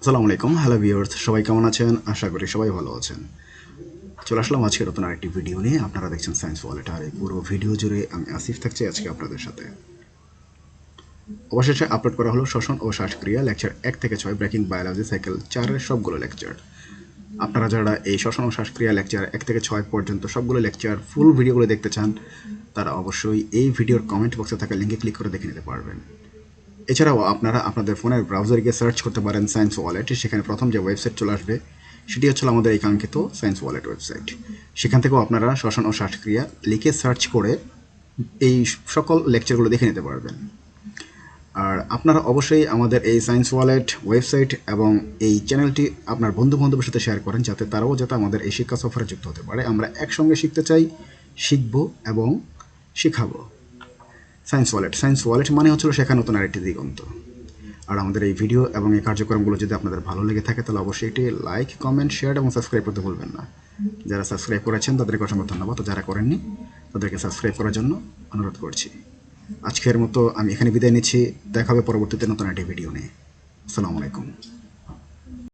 আসসালামু আলাইকুম, hello viewers, সবাই কেমন আছেন? আশা করি সবাই ভালো আছেন। চলে আসলাম আজকে নতুন আরেকটি ভিডিও নিয়ে। আপনারা দেখছেন সায়েন্স ওয়ালেট, আর এই পুরো ভিডিও জুড়ে আমি আসিফ থাকছি আজকে আপনাদের সাথে। অবশেষে আপলোড করা হলো শ্বসন ও শ্বাসক্রিয়া লেকচার 1 থেকে 6 ব্রেকিং বায়োলজি সাইকেল 4-এর সবগুলো লেকচার। আপনারা যারা এই শ্বসন ও শ্বাসক্রিয়া লেকচার 1 থেকে 6 পর্যন্ত সবগুলো লেকচার ফুল ভিডিওগুলো দেখতে চান, তারা অবশ্যই এই ভিডিওর কমেন্ট বক্সে থাকা লিঙ্কে ক্লিক করে দেখে নিতে পারবেন। এছাড়াও আপনারা আপনাদের ফোনের ব্রাউজারে গিয়ে সার্চ করতে পারেন সায়েন্স ওয়ালেট। সেখানে প্রথম যে ওয়েবসাইট চলে আসবে সেটি হচ্ছে আমাদের এই কাঙ্ক্ষিত সায়েন্স ওয়ালেট ওয়েবসাইট। সেখান থেকেও আপনারা শ্বসন ও শ্বাসক্রিয়া লিখে সার্চ করে এই সকল লেকচারগুলো দেখে নিতে পারবেন। আর আপনারা অবশ্যই আমাদের এই সায়েন্স ওয়ালেট ওয়েবসাইট এবং এই চ্যানেলটি আপনার বন্ধু বান্ধবের সাথে শেয়ার করেন, যাতে তারাও যাতে আমাদের এই শিক্ষা সফরে যুক্ত হতে পারে। আমরা একসঙ্গে শিখতে চাই, শিখব এবং শিখাবো। সায়েন্স ওয়ালেট মানে হচ্ছিল শেখা নতুন আরেকটি দিগন্ত। আর আমাদের এই ভিডিও এবং এই কার্যক্রমগুলো যদি আপনাদের ভালো লেগে থাকে তাহলে অবশ্যই এটি লাইক, কমেন্ট, শেয়ার এবং সাবস্ক্রাইব করতে ভুলবেন না। যারা সাবস্ক্রাইব করেছেন তাদেরকে অসংখ্য ধন্যবাদ, যারা করেননি তাদেরকে সাবস্ক্রাইব করার জন্য অনুরোধ করছি। আজকের মতো আমি এখানে বিদায় নিচ্ছি। দেখা হবে পরবর্তীতে নতুন একটি ভিডিও নিয়ে। আসসালামু আলাইকুম।